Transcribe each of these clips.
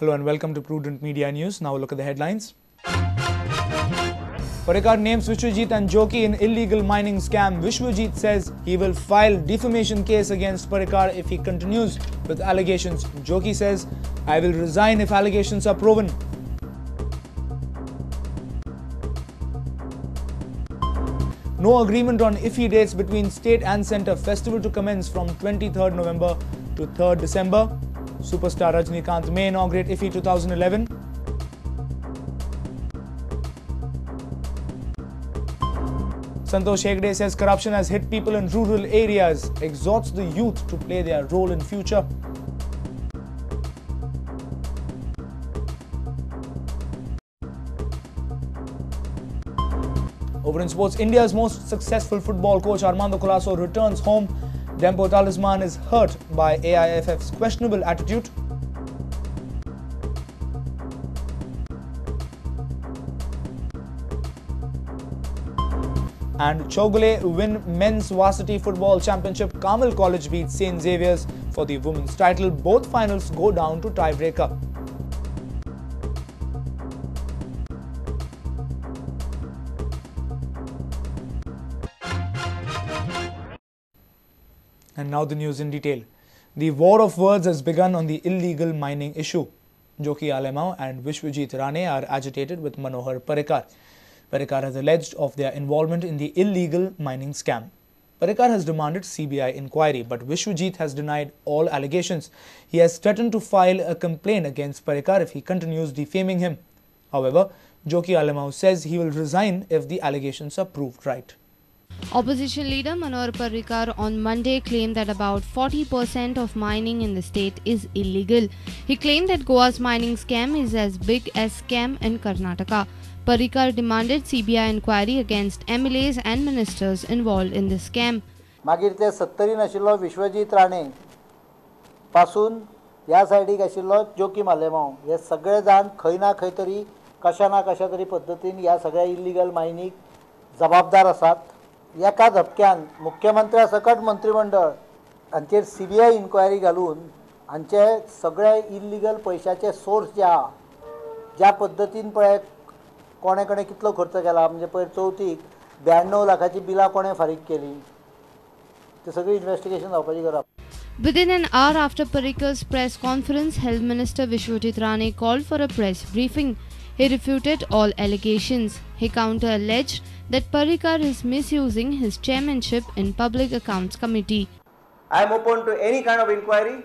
Hello and welcome to Prudent Media News. Now look at the headlines. Parrikar names Vishwajit and Joaquim in illegal mining scam. Vishwajit says he will file defamation case against Parrikar if he continues with allegations. Joaquim says, I will resign if allegations are proven. No agreement on IFFI dates between state and centre. Festival to commence from 23rd November to 3rd December. Superstar Rajinikanth may inaugurate IFFI 2011. Santosh Hegde says corruption has hit people in rural areas, exhorts the youth to play their role in future. Over in sports, India's most successful football coach Armando Colasso returns home. Dempo Talisman is hurt by AIFF's questionable attitude. And Chogule win men's varsity football championship. Carmel College beats St. Xavier's for the women's title. Both finals go down to tiebreaker. And now the news in detail. The war of words has begun on the illegal mining issue. Joki Alemao and Vishwajit Rane are agitated with Manohar Parrikar. Parrikar has alleged of their involvement in the illegal mining scam. Parrikar has demanded CBI inquiry, but Vishwajit has denied all allegations. He has threatened to file a complaint against Parrikar if he continues defaming him. However, Joki Alemao says he will resign if the allegations are proved right. Opposition leader Manohar Parrikar on Monday claimed that about 40% of mining in the state is illegal. He claimed that Goa's mining scam is as big as scam in Karnataka. Parrikar demanded CBI inquiry against MLAs and ministers involved in the scam. मागीर ते 70 आशिल्लो विश्वजीत राणे पासून ह्या सायडीक आशिल्लो जोकीम आलेमांव हे सगळे जाण खंय ना खंय तरी कशा ना कशा तरी पद्धतीन ह्या सगळ्या इल्लीगल मायनीक जबाबदार आसात. एका झपक्यान मुख्यमंत्र्या सकट मंत्रिमंडळ हांचेर CBI इन्क्वायरी घालून हांचे सगळे इल्लीगल पैशाचे सोर्स जे आहा ज्या पद्धतीन पळय कोणे कोणे कितलो खर्च केला म्हणजे पयर चवथीक 92 लाखाची बिलां कोणे फारीक केली ते सगळी इन्व्हेस्टिगेशन जावपाची गरज. Within an hour after Parrikar's press conference, Health Minister Vishwajit Rane called for a press briefing. He refuted all allegations. He counter-alleged that Parrikar is misusing his chairmanship in Public Accounts Committee. I am open to any kind of inquiry.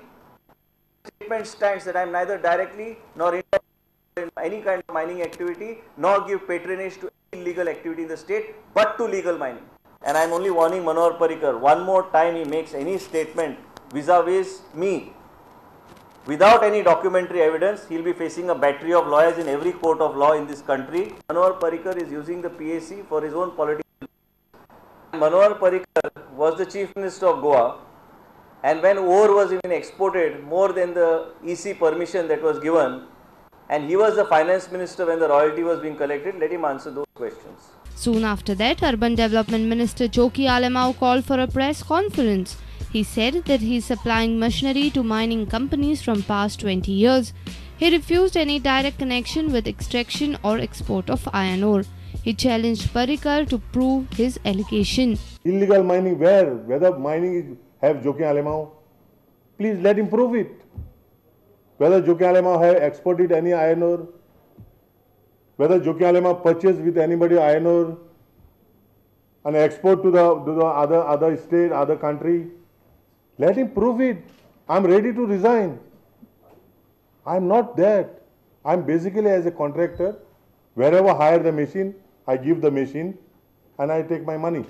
Statement stands that I am neither directly nor indirectly in any kind of mining activity, nor give patronage to illegal activity in the state, but to legal mining. And I am only warning Manohar Parrikar, one more time he makes any statement vis-a-vis me, without any documentary evidence, he will be facing a battery of lawyers in every court of law in this country. Manohar Parrikar is using the PAC for his own political. Manohar Parrikar was the Chief Minister of Goa, and when ore was even exported more than the EC permission that was given, and he was the Finance Minister when the royalty was being collected, let him answer those questions. Soon after that, Urban Development Minister Joki Alemao called for a press conference. He said that he is supplying machinery to mining companies from past 20 years. He refused any direct connection with extraction or export of iron ore. He challenged Parrikar to prove his allegation. Illegal mining where? Whether mining have Joki Alemao? Please let him prove it. Whether Joki Alemao have exported any iron ore? Whether Joki Alemao purchased with anybody iron ore and export to the other state, other country? Let him prove it. I am ready to resign. I am not that. I am basically as a contractor. Wherever hire the machine, I give the machine and I take my money.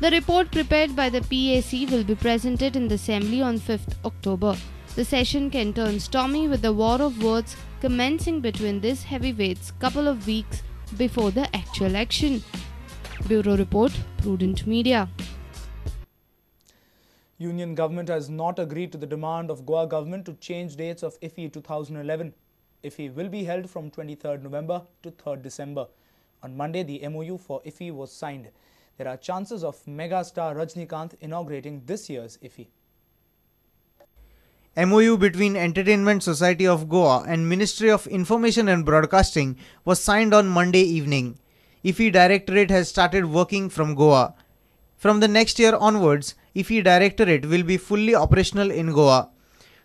The report prepared by the PAC will be presented in the Assembly on 5th October. The session can turn stormy with the war of words commencing between these heavyweights couple of weeks before the actual action. Bureau Report, Prudent Media. Union government has not agreed to the demand of Goa government to change dates of IFFI 2011. IFFI will be held from 23rd November to 3rd December. On Monday, the MOU for IFFI was signed. There are chances of mega star Rajnikant inaugurating this year's IFFI. MOU between Entertainment Society of Goa and Ministry of Information and Broadcasting was signed on Monday evening. IFFI Directorate has started working from Goa. From the next year onwards, IFFI Directorate will be fully operational in Goa.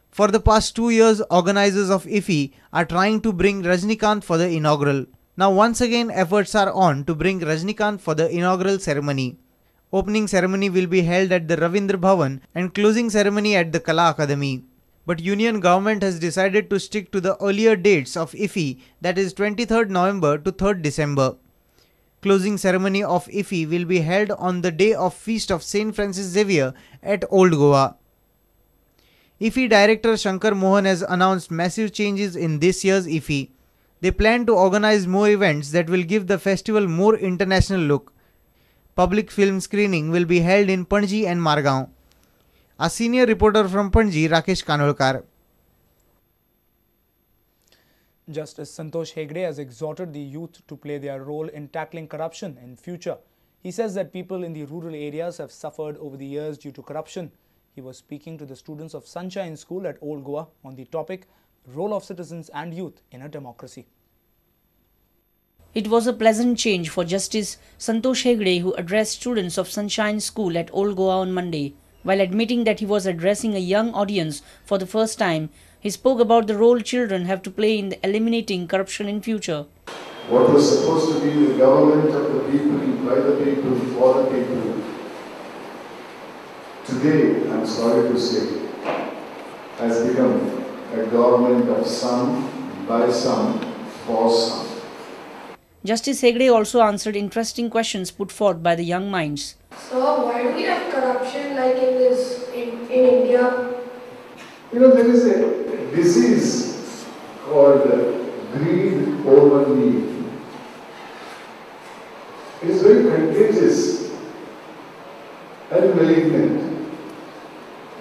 For the past 2 years, organizers of IFFI are trying to bring Rajnikant for the inaugural. Now once again efforts are on to bring Rajnikant for the inaugural ceremony. Opening ceremony will be held at the Ravindra Bhavan and closing ceremony at the Kala Akademi. But Union government has decided to stick to the earlier dates of IFFI, that is 23rd November to 3rd December. Closing ceremony of IFFI will be held on the day of Feast of St. Francis Xavier at Old Goa. IFFI Director Shankar Mohan has announced massive changes in this year's IFFI. They plan to organize more events that will give the festival more international look. Public film screening will be held in Panji and Margao. A senior reporter from Panji, Rakesh Kanolkar. Justice Santosh Hegde has exhorted the youth to play their role in tackling corruption in future. He says that people in the rural areas have suffered over the years due to corruption. He was speaking to the students of Sunshine School at Old Goa on the topic Role of Citizens and Youth in a Democracy. It was a pleasant change for Justice Santosh Hegde, who addressed students of Sunshine School at Old Goa on Monday. While admitting that he was addressing a young audience for the first time, he spoke about the role children have to play in eliminating corruption in future. What was supposed to be the government of the people, by the people, for the people, today, I'm sorry to say, has become a government of some, by some, for some. Justice Hegde also answered interesting questions put forth by the young minds. So why do we have corruption like in India? You know, there is a disease called greed over need. It is very contagious and malignant.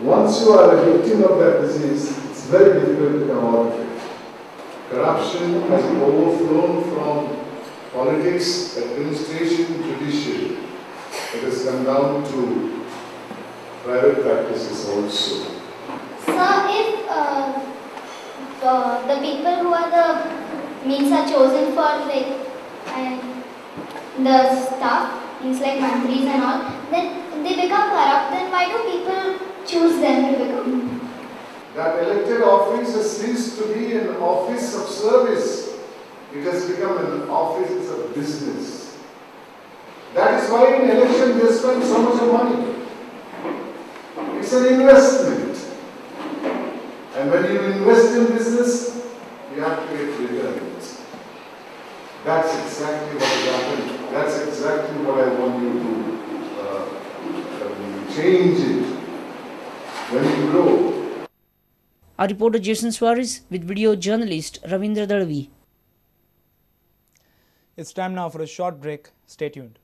Once you are a victim of that disease, it's very difficult to come out of it. Corruption has overflown from politics, administration, judiciary. It has come down to private practices also. Sir, if the people who are the means are chosen for the staff, means like mantris and all, then they become corrupt, then why do people choose them to become? That elected office has ceased to be an office of service. It has become an office of business. That is why in election they spend so much of money. It's an investment. And when you invest in business, you have to get returns. That's exactly what has happened. That's exactly what I want you to change it. When you grow. Our reporter Jason Suarez with video journalist Ravindra Dalvi. It's time now for a short break. Stay tuned.